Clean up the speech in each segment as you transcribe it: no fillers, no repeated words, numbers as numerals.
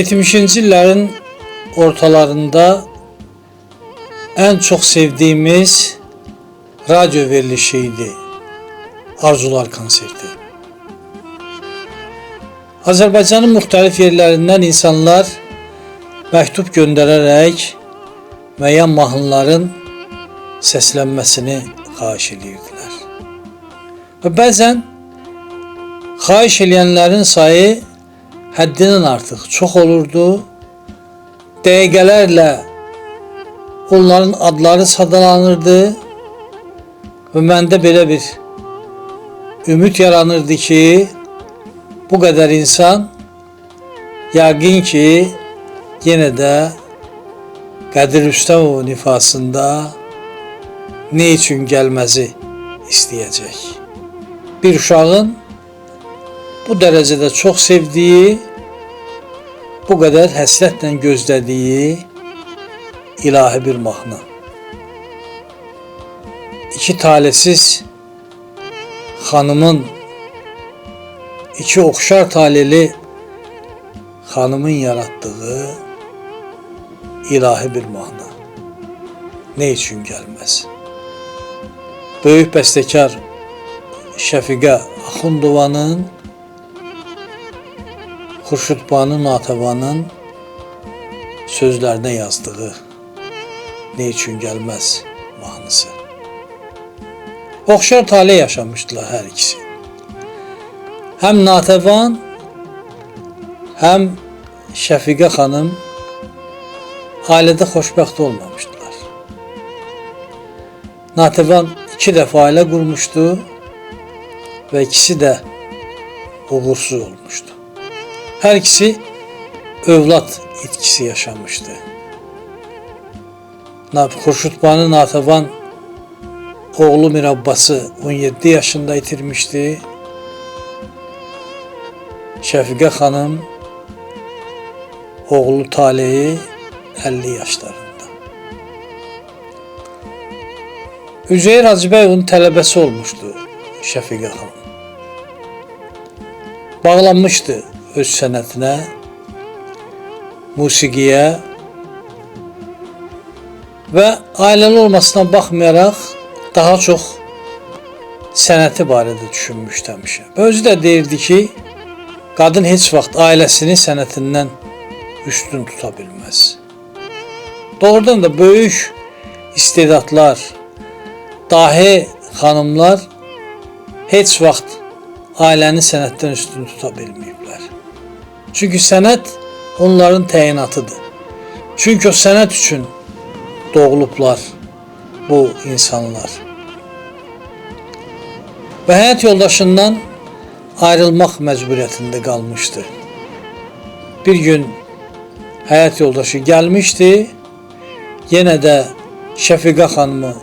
70'ci illərin ortalarında en çok sevdiğimiz radyo verilişiydi. Arzular konserti. Azərbaycanın müxtəlif yerlərindən insanlar məktub göndərərək müəyyən mahnıların səslənməsini xahiş edirdilər. Və bəzən xahiş edənlərin sayı həddindən artıq çox olurdu. Dəqiqələrlə onların adları sadalanırdı və məndə belə bir ümid yaranırdı ki, bu qədər insan yəqin ki, yenə də Qədir Rüstəmovun ifasında nə üçün gəlməzi istəyəcək. Bir uşağın bu dərəcədə çox sevdiyi, bu qədər həsrətlə gözlədiyi ilahi bir mahnı. İki talihsiz xanımın, iki oxşar talihli xanımın yarattığı ilahi bir mahnı. Ne üçün gəlməz? Böyük bəstəkar Şəfiqə Axundovanın, Xurşudbanu Natəvanın sözlərinə yazdığı Ne üçün gəlməz mahnısı. Oxşar talih yaşamışdılar hər ikisi. Həm Natəvan, həm Şəfiqə xanım ailədə xoşbəxt olmamışdılar. Natəvan 2 dəfə ailə qurmuşdu və ikisi də uğursuz olmuşdu. Hər ikisi övlad itkisi yaşamışdı. Xurşudbanu Natəvan oğlu Mirabbası 17 yaşında itirmişdi. Şəfiqə xanım oğlu Talehi 50 yaşlarında. Üzeyir Hacıbəyovun tələbəsi olmuşdu Şəfiqə xanım. Bağlanmışdı öz sənətinə, musiqiyə və ailəli olmasına baxmayaraq daha çox sənəti barədə düşünmüşdü həmişə. Və özü də deyirdi ki, qadın heç vaxt ailəsini sənətindən üstün tuta bilməz. Doğrudan da böyük istedadlar, dahi xanımlar heç vaxt ailəni sənətdən üstün tuta bilməyiblər. Çünki sənət onların təyinatıdır. Çünki o sənət üçün doğulublar bu insanlar. Və həyat yoldaşından ayrılmaq məcburiyyətində qalmışdı. Bir gün həyat yoldaşı gəlmişdi, yenə də Şəfiqə xanımı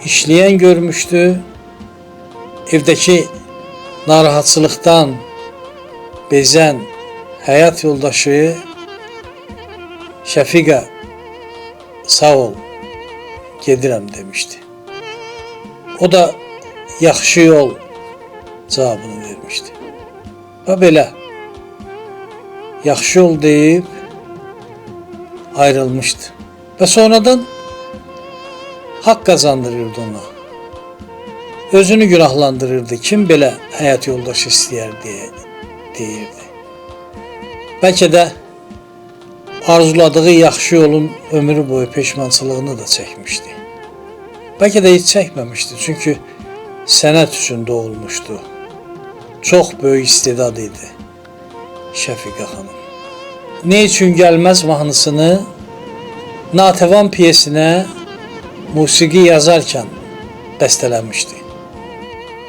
işləyən görmüşdü. Evdəki narahatçılıqdan bezən həyat yoldaşı Şəfiqə sağ ol, gedirəm demişdi. O da yaxşı yol cavabını vermişdi. Və belə yaxşı yol deyib ayrılmışdı. Və sonradan haqq qazandırırdı ona. Özünü günahlandırırdı. Kim belə həyat yoldaşı istəyər deyə deyirdi. Bəlkə də arzuladığı yaxşı yolun ömrü boyu peşmançılığını da çəkmişdi. Bəlkə də heç çəkməmişdi. Çünki sənət üçün doğulmuşdu. Çox böyük istedad idi Şəfiqə xanım. Ne üçün gəlməz mahnısını Natəvan piyesinə musiqi yazarkən bəstələmişdi.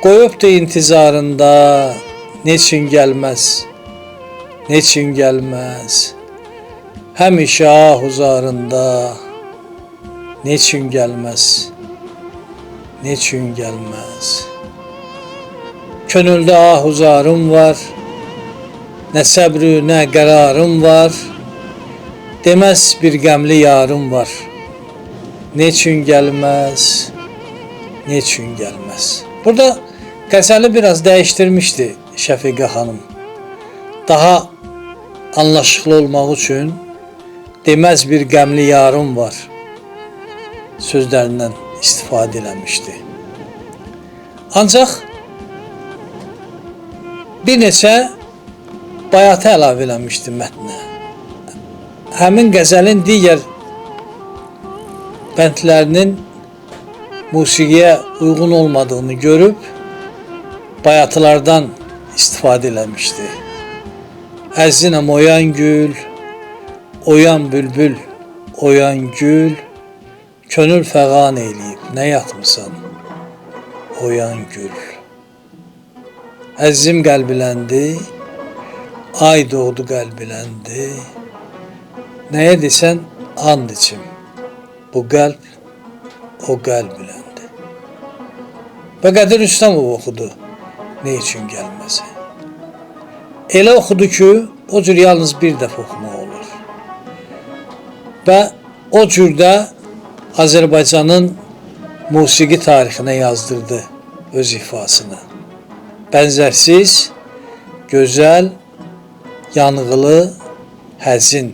Qoyubdu intizarında, neçün gəlməz, neçün gəlməz, həmişə ahuzarında, neçün gəlməz, neçün gəlməz. Könüldə ahuzarım var, nə səbrü, nə qərarım var, deməz bir qəmli yarım var. Neçün gəlməz, neçün gəlməz. Burada qəzəli biraz dəyişdirmişdi Şəfiqə xanım. Daha anlaşıqlı olmaq üçün deməz bir qəmli yarım var sözlərindən istifadə eləmişdi. Ancaq bir neçə bayatı əlavə eləmişdi mətnə. Həmin qəzəlin digər bəndlərinin musiqiyə uyğun olmadığını görüb bayatılardan istifadə eləmişdi. Əzinəm oyan gül, oyan bülbül, oyan gül, könül fəğan eyləyib, nə yatmısan, oyan gül. Əzizim qəlbiləndi, ay doğdu qəlbiləndi, nəyə desən and içim, bu qəlb o qəlbiləndi. Və Qədir Rüstəmov oxudu, nə üçün gəlməsi. Elə oxudu ki, o cür yalnız bir dəfə oxumaq olur. Və o cürdə Azərbaycanın musiqi tarixinə yazdırdı öz ifasını. Bənzərsiz, gözəl, yanğılı, həzin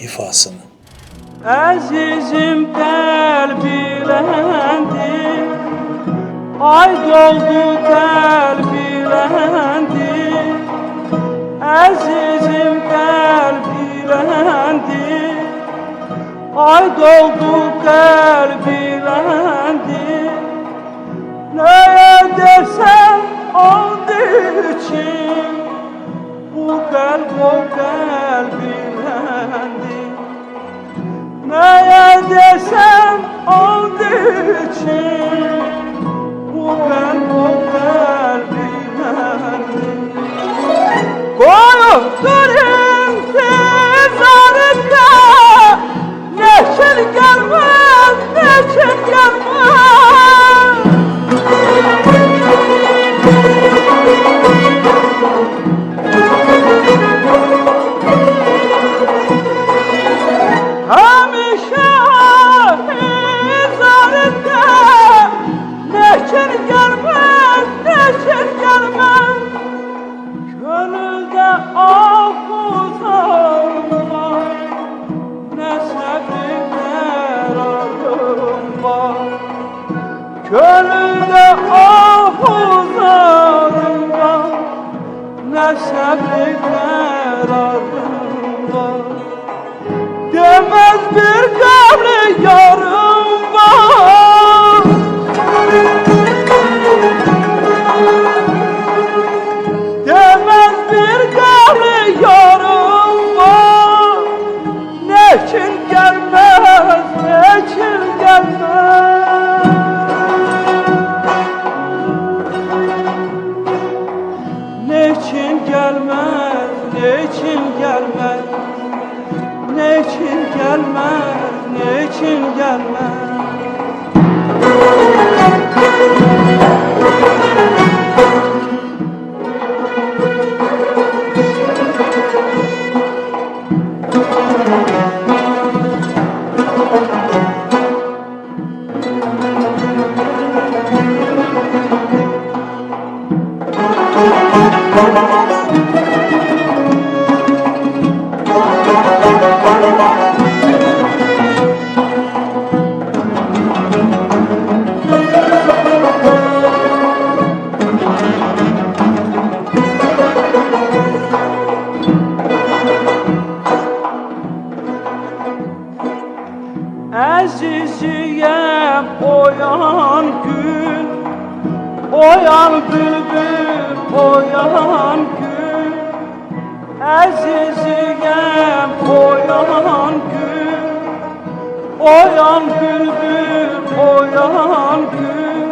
ifasını. Əzizim qəlbiləndi, ay doldu qəlbiləndi. Əzizim qəlbiləndi, ay doldu qəlbiləndi. Nəyə desəm and için, bu qəlb o qəlbiləndi. Nəyə desəm and için, bu qəlb o qəlbiləndi. Qoyubdur intizarında, neçin gəlməz, neçin gəlməz. Həmişə intizarında, neçin gəlməz, neçin gəlməz. Gönüldə ah uzanlar, nə səbri qərarım var. Gönüldə ah uzanlar, nə səbri qərarım var. Deməz bir qəmli yarım var. Deməz bir qəmli yarım var. Neçin gəlməz, neçin gəlməz. Neçin gəlməz, neçin gəlməz. Neçin gəlməz, neçin gəlməz. Əziziyəm oyan gün, oyan bülbül, oyan gün. Əziziyəm oyan gün, oyan bülbül, oyan gün.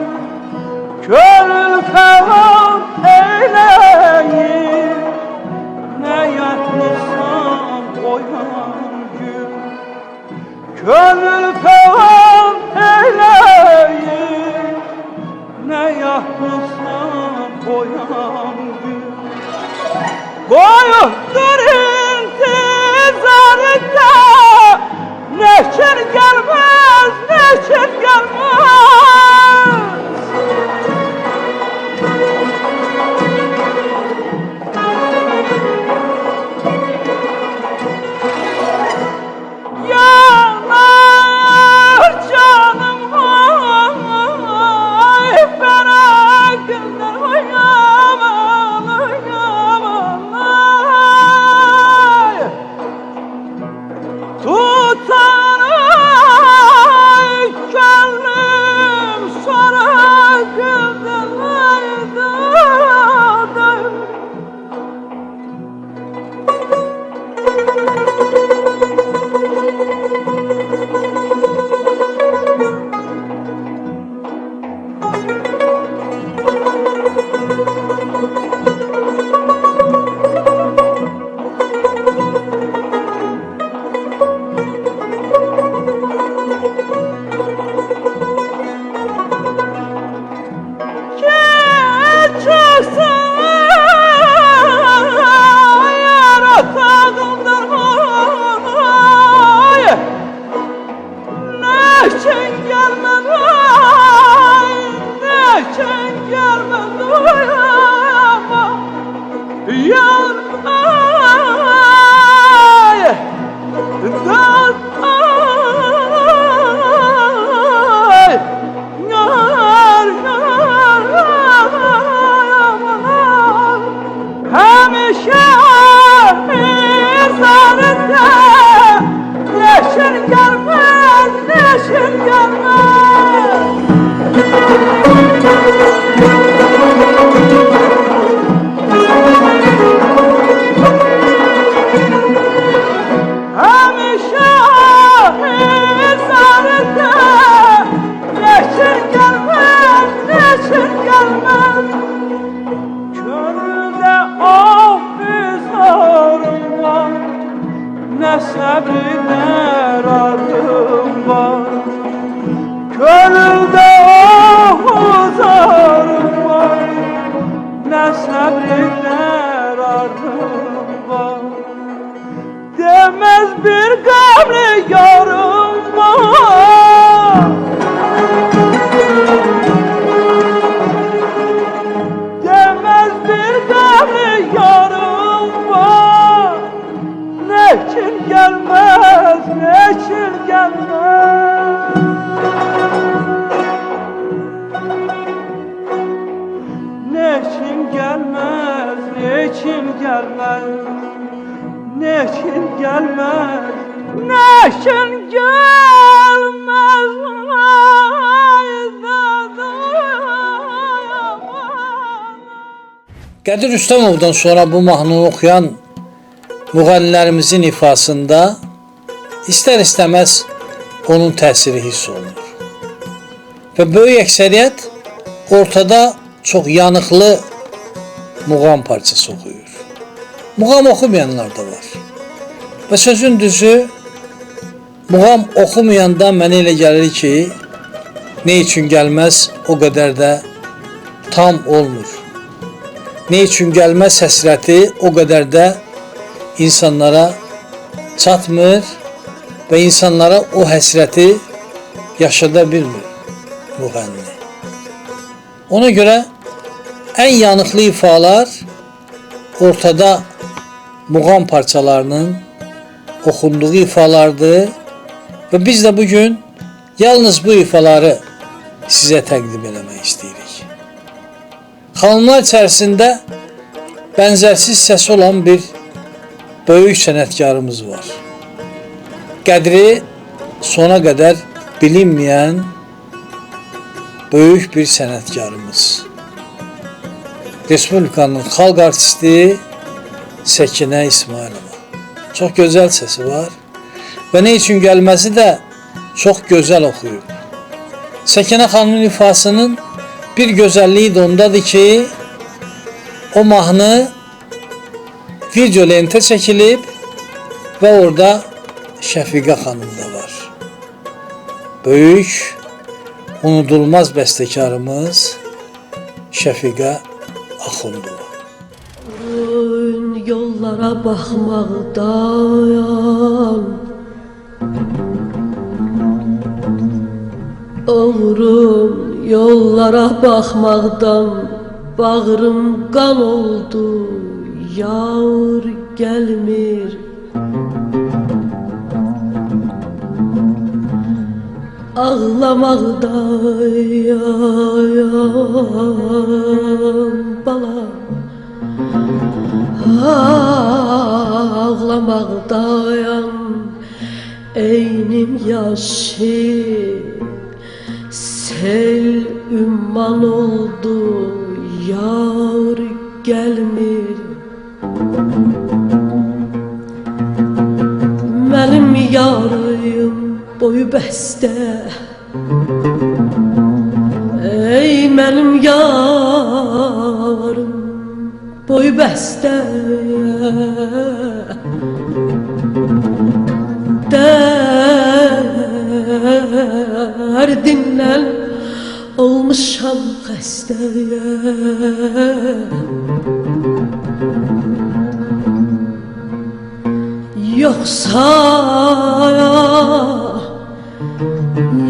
Könül fəğan eyləyir, nə yatmısan oyan gün. Gönül fəğan eyləyir, nə yatmısan oyan gün. Qoyubdur intizarında, neçin gəlməz, için gelmedi, niçin gelmedi ama yar ay dert ay yar aman hemşe izarında neşin gelmez, neşin gelmez. Hemşe izarında neşin gelmez, neşin gelmez. Gönlümde ah bizarım var, ne sabirler ardım var. Gönlümde ah uzarım var, ne sabirler ardım var. Demez bir gamlı yarım var, demez bir gamlı yarım var. Neçin gelmez, neçin gelmez. Neçin gelmez, neçin gelmez. Neçin gelmez, neçin gelmez. Qədir Rüstəmovdan sonra bu mahnını oxuyan müğənnilərimizin ifasında istər-istəməz onun təsiri hiss olunur. Və böyük əksəriyyət ortada çox yanıqlı muğam parçası oxuyur. Muğam oxumayanlar da var. Və sözün düzü, muğam oxumayanda mənə elə gəlir ki, ne üçün gəlməz o qədər də tam olmur. Ne üçün gəlməz həsrəti o qədər də insanlara çatmır və insanlara o həsrəti yaşada bilmir müğənni. Ona görə ən yanıqlı ifalar ortada muğam parçalarının oxunduğu ifalardır və biz də bugün yalnız bu ifaları sizə təqdim eləmək istəyirik. Xanımlar içərisində bənzərsiz səsi olan bir böyük sənətkarımız var. Qədri sona qədər bilinməyən böyük bir sənətkarımız. Respublikanın xalq artisti Səkinə İsmailova. Çox gözəl səsi var və nə üçün gəlməsi də çox gözəl oxuyub. Səkinə xanımın ifasının bir gözəlliyi də ondadır ki, o mahnı video lentə çəkilib və orada Şəfiqə xanım da var. Böyük, unudulmaz bəstəkarımız Şəfiqə Axundova. Yollara baxmaqdan Oğrun yollara baxmaqdan Bağrım qan oldu, yar gəlmir Ağlamaqdan bala Ağlamaqdan eynim yaşı Sel ümman oldu, yar gəlmir Mənim yarım boyu bəstə Ey mənim yarım boyu bəstə Dərdindən olmuşam xəstəyə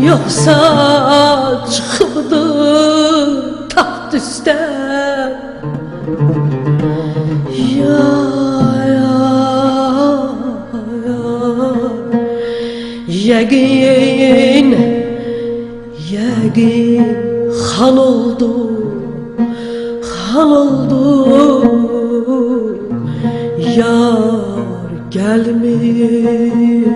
yoxsa çıxıbdı taxt üstə? Ya, ya, ya. Yəqin, yəqin xan oldu, xan oldu. Yar gəlmir.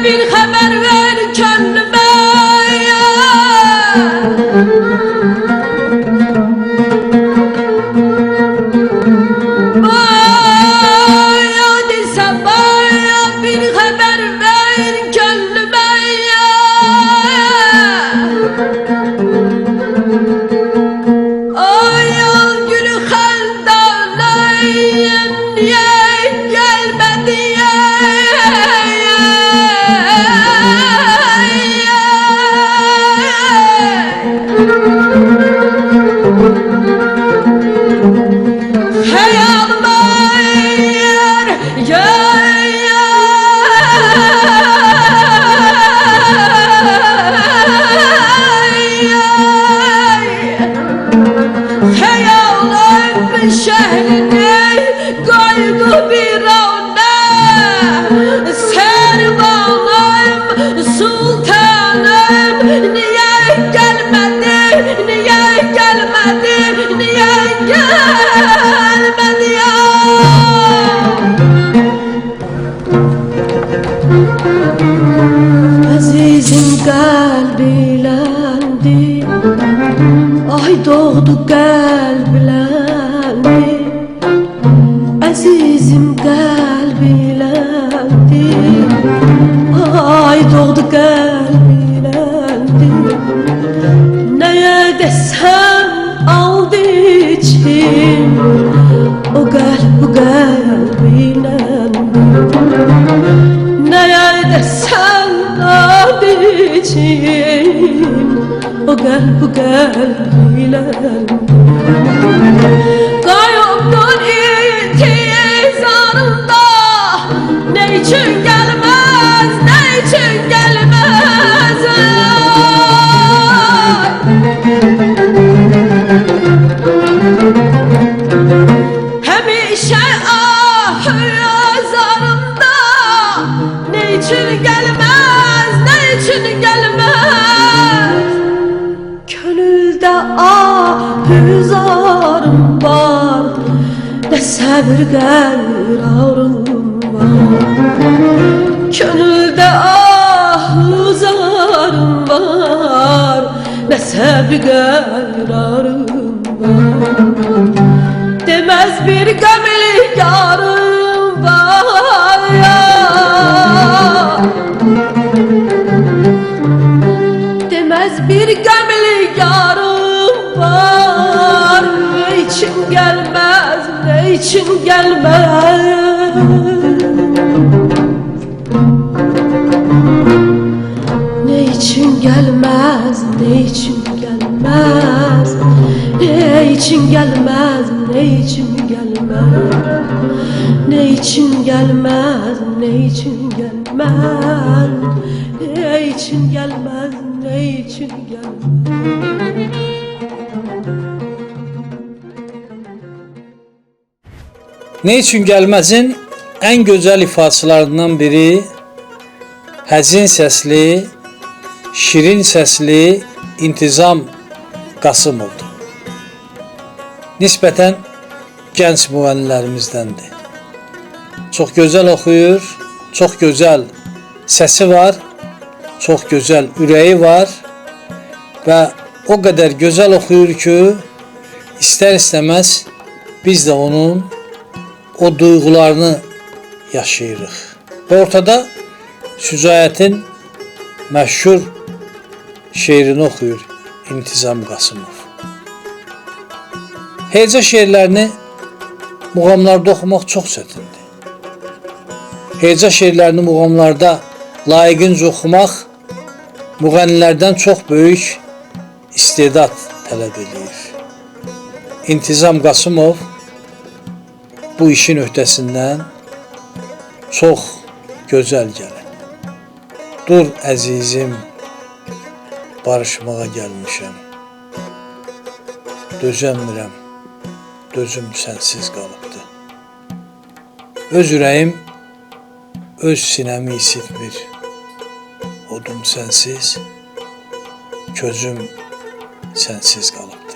Bir xəbər ver könlümə. Hadi sabaya bir xəbər ver könlümə. Ay gülü xəldanayım, niyə gəlmədi? Şehrini koydu bir anda, Servanım, sultanım, niye gelmedi, niye gelmedi, niye gelmedi ya? Azizim kalbilendi, ay doğdu kalbilendi. Azizim kalbilendi, ay doğdu kalbilendi. Neye desem aldı içim, o kalbilendi. Neye desem aldı içim, o kalbilendi. Kayıptır intizarında, ne için gelmez, ne için gelmez? Hemişe yazarında, ne için gelmez, ne için gelmez? Gönülde hüzarım var, ne sabır kararım var. Gönülde hüzarım var, ne sabır kararım var. Demez bir gömülü yarım var ya. Demez bir gömülü yarım var. Ne için gelmez, ne için gelmez? Ne için gelmez, ne için gelmez? Ne için gelmez, ne için gelmez? Ne için gelmez, ne için gelmez? Ne için gelmez, ne için gelmez? Ne için gelmezin en güzel ifasılarından biri həzin səsli, şirin səsli İntizam Qasımovdur. Nisbətən gənc müğənnilərimizdəndir. Çox gözəl oxuyur, çox gözəl səsi var, çox gözəl ürəyi var və o qədər gözəl oxuyur ki, istər-istəməz biz də onun o duyğularını yaşayırıq. Və ortada Şücaətin məşhur şeirini oxuyur İntizam Qasımov. Heca şeirlərini muğamlarda oxumaq çox çətindir. Heca şeirlərini muğamlarda layiqincə oxumaq müğənnilərdən çox böyük istedad tələb edir. İntizam Qasımov bu işin öhdəsindən çox gözəl gəlir. Dur əzizim, barışmağa gəlmişəm. Dözəmirəm, dözüm sənsiz qalıbdı. Öz ürəyim, öz sinəmi isitmir. Odum sənsiz, közüm sənsiz qalıbdı.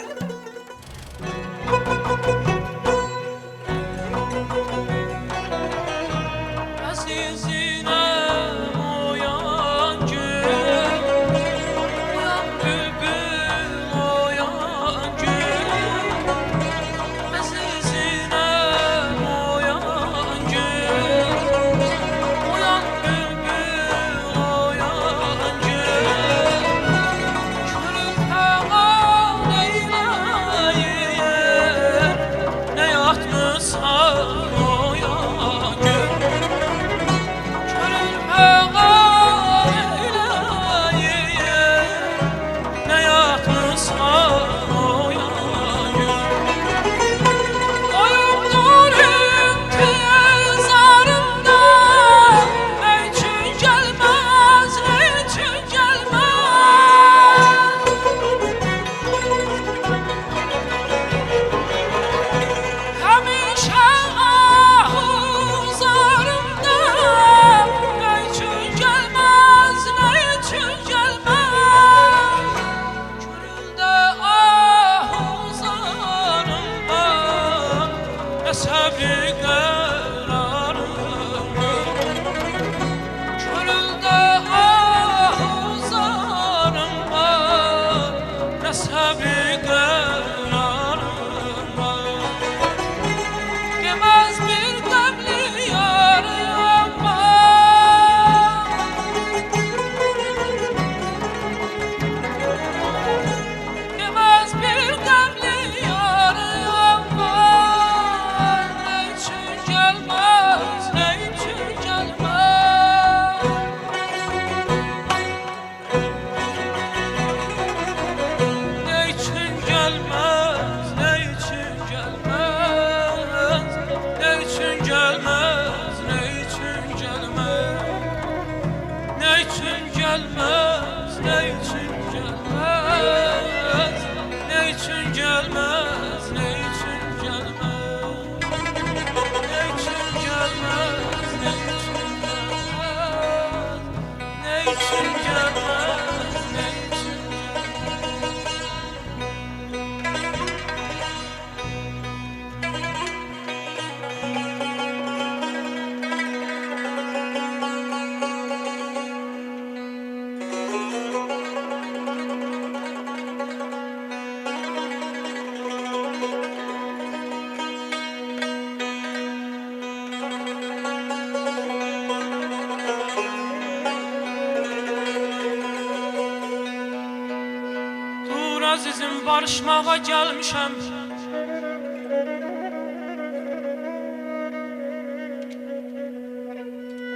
Azizim, barışmağa gəlmişəm.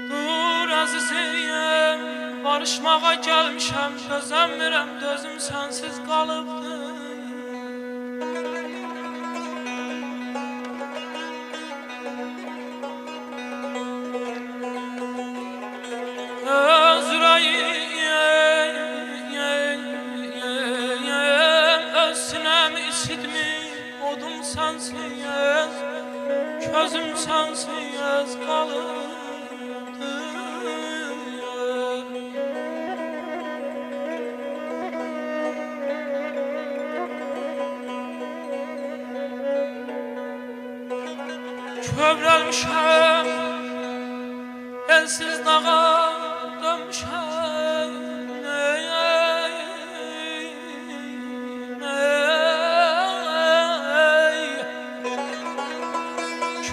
Dur əzizim, barışmağa gəlmişəm. Dözəmirəm, dözüm sənsiz qalıbdı. Öz ürəyim, odum sensiz, közüm sensiz kalıbdı. Kövrəlmişəm, elsiz dağa dönmüşəm.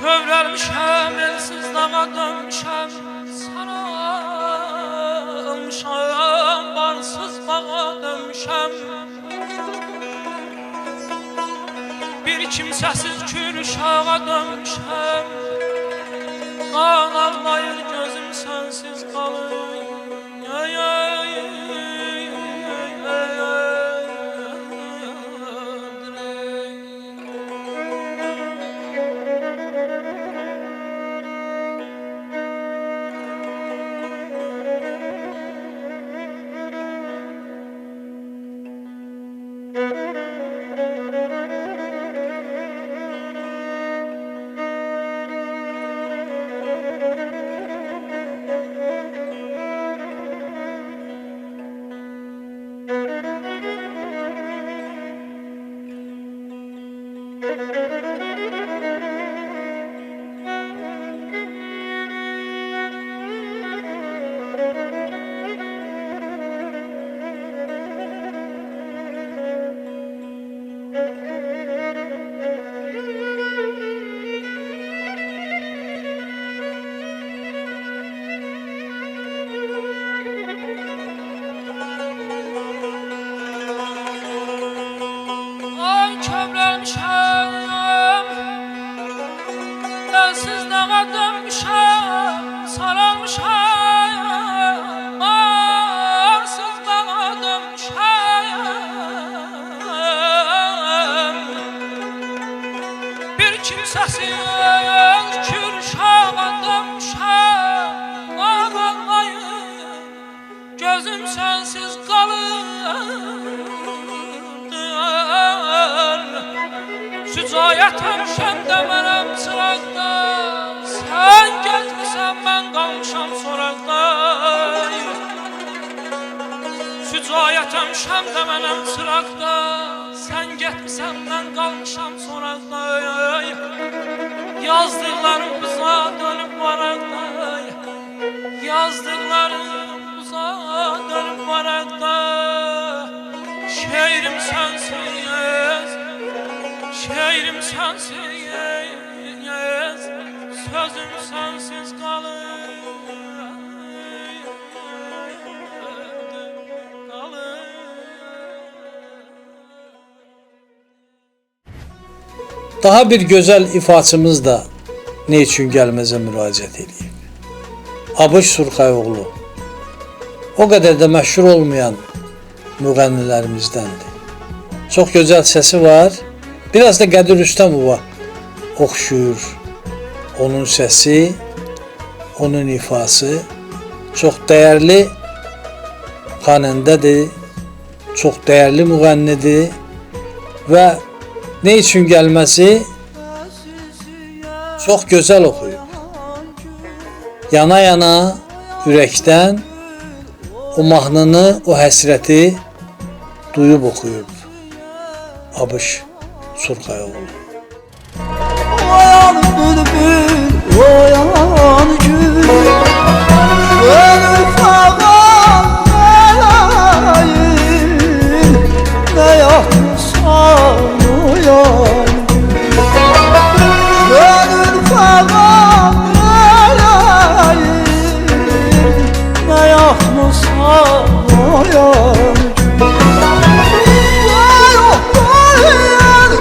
Kövrəlmişəm, elsiz dağa dönmüşəm, sarılmışam, barsız bağa dönmüşəm. Bir kimsəsiz kür uşağa dönmüşəm, qan ağlayır gözüm sənsiz qalır. Ay, ay, ay, ay, ay, ay. Ay kövrəlmişəm, elsiz dağa dönmüşəm, sarılmışam, barsız bağa dönmüşəm. Bir kimsəsiz kür uşağa dönmüşəm, qan ağlayır, gözüm sənsiz qalır. Sücayətəm şəndə mənəm çıraqda, sən getmisən mən qalmışam soraqda. Sücayətəm şəndə mənəm çıraqda, sən getmisən mən qalmışam soraqda. Yazdıqlarım buza dönüb varaqda, yazdıqlarım buza dönüb varaqda. Şeirim sənsiz, şeirim sənsiz, sözüm sənsiz qalır, qalır. Daha bir gözəl ifaçımız da ne üçün gəlməzə müraciət edeyim. Abış Surxayoğlu o qədər də məşhur olmayan müğənnilərimizdəndir. Çox gözəl səsi var. Biraz da Qədir Rüstəmova oxşuyur. Onun səsi, onun ifası çox dəyərli xanəndədir, çox dəyərli müğənnidir və ne üçün gəlməsi çox gözəl oxuyub. Yana-yana ürəkdən o mahnını, o həsrəti duyub oxuyub Abış Surxayoğlu. Oyan bülbül, oyan gül, gönül fağan nelayım, ne yapmışsan uyan gül. Gönül fağan nelayım, ne yapmışsan uyan gül. Vay oh vay el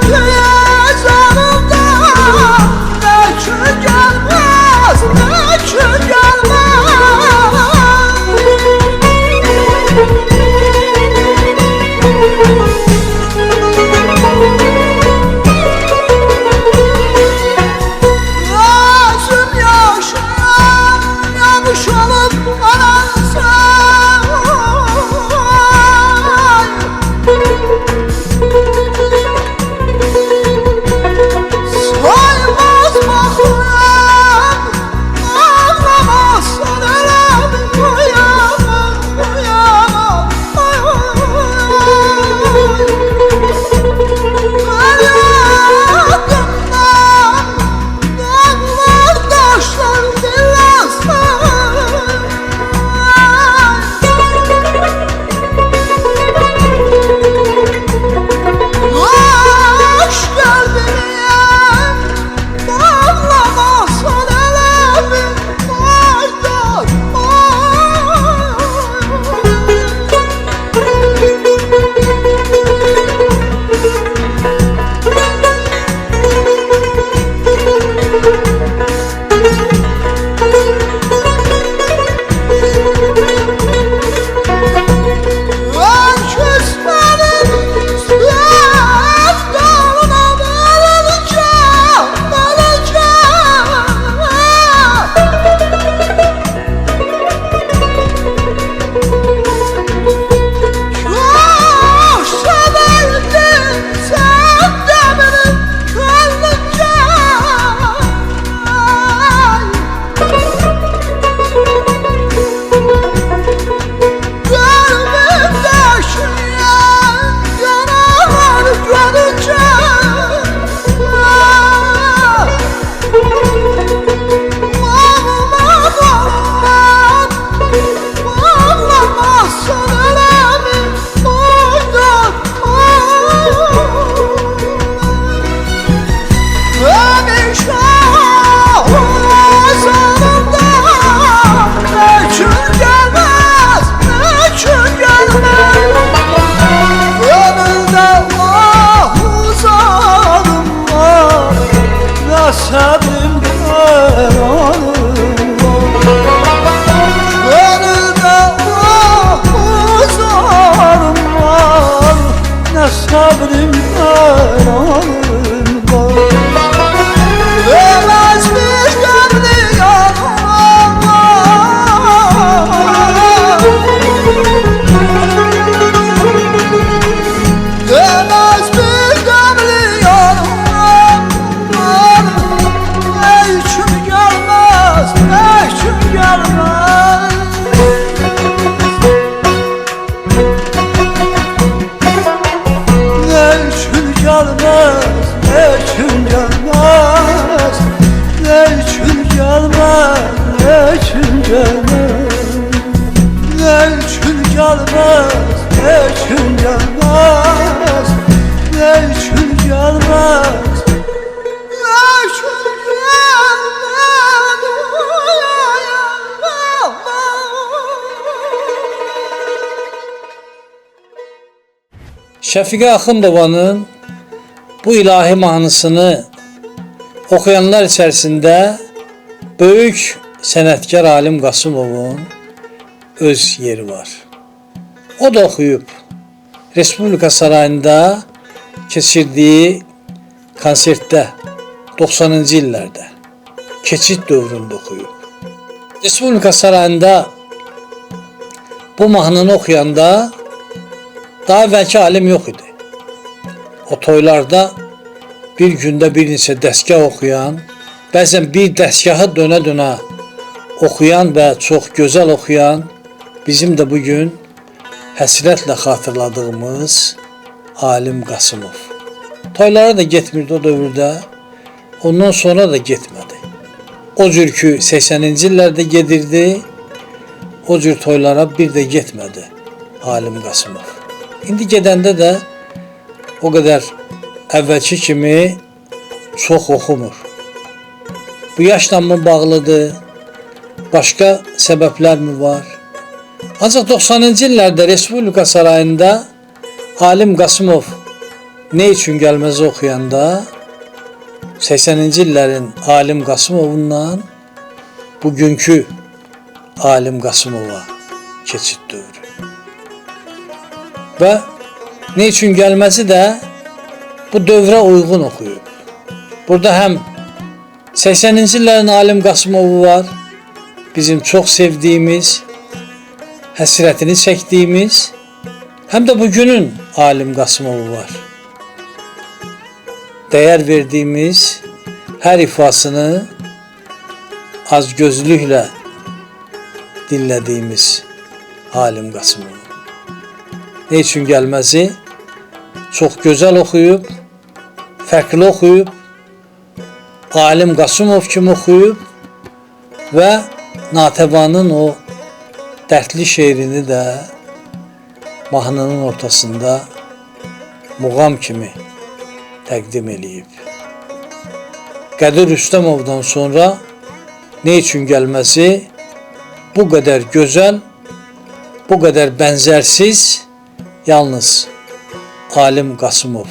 sabrimden alım Gönülde uzarım var Ne sabrimden alım Ölmez bir gemli yanım var Ölmez bir gemli yanım var Ey kim gelmez, ey kim gelmez Ey kim gelmez, ey kim gelmez Ey kim gelmez, ey kim gelmez Ey kim gelmez, ey kim gelmez Ey kim gelmez Ey kim Şəfiqə Axundovanın bu ilahi mahnısını okuyanlar içərisində böyük sənətkar Alim Qasımovun öz yeri var. O da oxuyub Respublika Sarayında keçirdiyi konsertdə 90-cı illərdə keçid dövründə oxuyub. Respublika Sarayında bu mahnını oxuyanda daha əvvəlki alim yox idi. O toylarda bir gündə bir neçə dəstgah oxuyan, bəzən bir dəstgahı dönə-dönə oxuyan və çox gözəl oxuyan bizim də bugün həsrətlə xatırladığımız Alim Qasımov. Toylara da getmirdi o dövrdə, ondan sonra da getmədi. O cür ki 80-ci illərdə gedirdi, o cür toylara bir də getmədi Alim Qasımov. İndi gedəndə də o qədər əvvəlki kimi çox oxumur. Bu yaşla mı bağlıdır? Başqa səbəblər mi var? Ancaq 90-cı illərdə Respublika Sarayında Alim Qasımov nə üçün gəlməz oxuyanda 80-ci illərin Alim Qasımovundan bugünkü Alim Qasımova keçid dövrü. Və nə üçün gəlməsi də bu dövrə uyğun oxuyub. Burada həm 80-ci illərin Alim Qasımovu var, bizim çox sevdiyimiz, həsrətini çəkdiyimiz, həm də bugünün Alim Qasımovu var. Dəyər verdiyimiz, hər ifasını azgözlüklə dinlədiyimiz Alim Qasımovu. Nə üçün gəlməzi? Çox gözəl oxuyub, fərqli oxuyub, Alim Qasımov kimi oxuyub və Natəvanın o dərdli şeirini də mahnının ortasında muğam kimi təqdim eləyib. Qədir Rüstəmovdan sonra nə üçün gəlməsi bu qədər gözəl, bu qədər bənzərsiz yalnız Alim Qasımov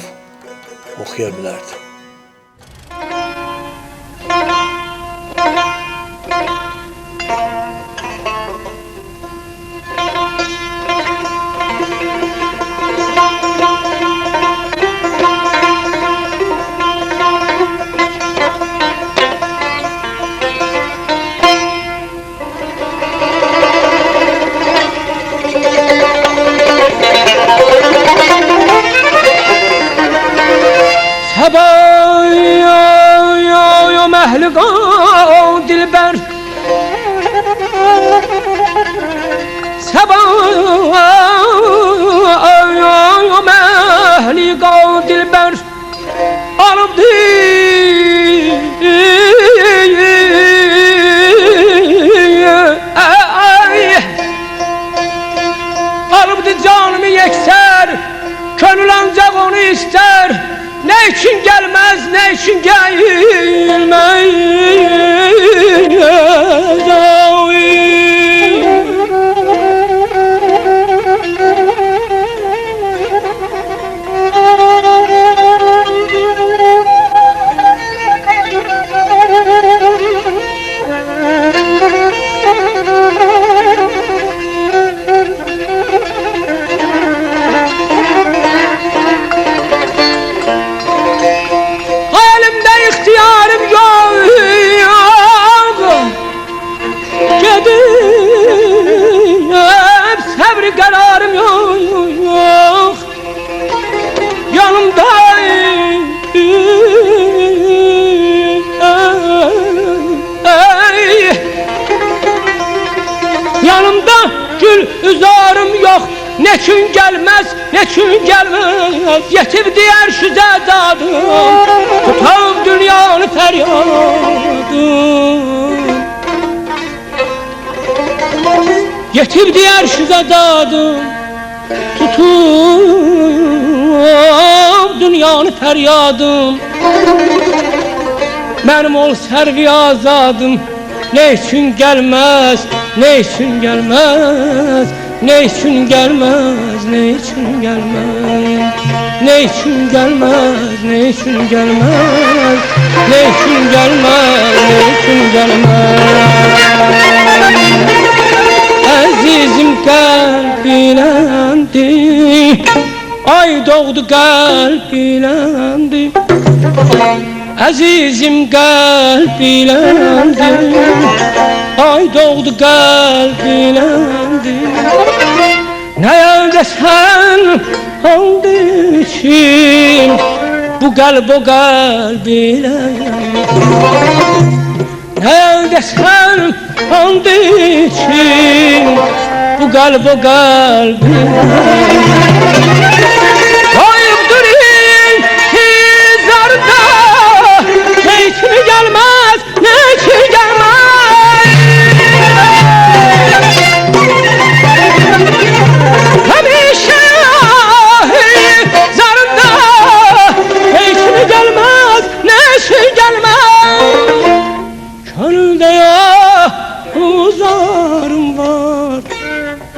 oxuya bilərdi. Sabah mehliga dilber Sabah mehliga dilber Alıbdı Alıbdı canımı yekser Könül ancak onu ister Ne için gelmez, ne için gelmez ne için gelmez, ne için gelmez. Yetib diğer şu zedadım, tutam dünyanı feryadım. Yetib diğer şu zedadım, tutam dünyanı feryadım. Benim ol servi azadım, ne için gelmez, ne için gelmez, ne için gelmez, ne için gelmez, ne için gelmez, ne için gelmez, ne için gelmez, ne için gelmez. Azizim kalbilendi, ay doğdu kalbilendi. Azizim kalbilendi, ay doğdu kalbilendi. Ne yönde sen oldu için bu kalp o kalbilendi. Ne yönde sen oldu için bu kalp o kalbilendi. Koyup durayım hizarda, ne için gelmez, ne için gelmez. Hemşe hizarda, ne için gelmez, ne için gelmez. Gönülde ya uzarım var,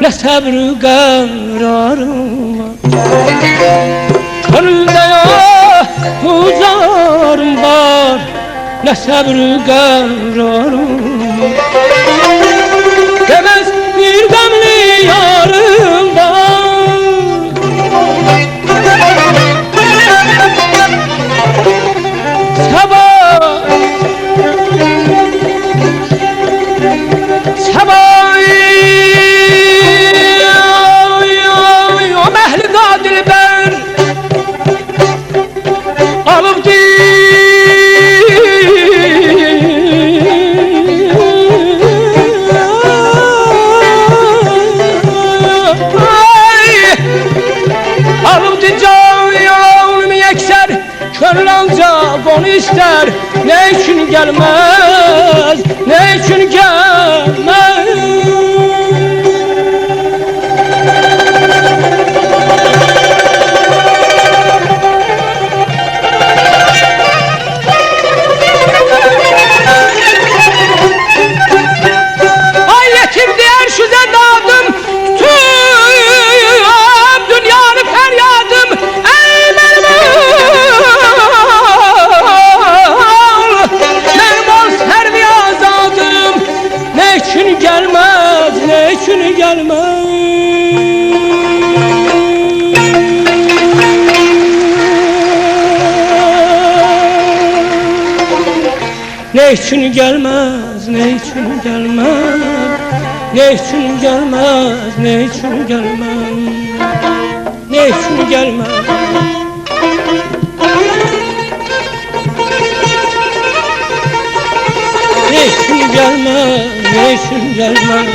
ne sabrı kararım var. Gönülde ya uzarım var, ne sabrı kararım var. Demez bir gamli yarım var. Sabah o mehli gadil ben alıp alıp can yolunu yekser, könül ancak onu ister. Ne için gelmez, ne için gelmez. Ay yetim diğer şu zedadım, tutup dünyanı feryadım. Ey benim ol servi azadım, ne için gelmez, ne için gelmez. Ne için gelmez, ne için gelmez, ne için gelmez, ne için gelmez, ne için gelmez. Ne için gelmez, ne için gelmez.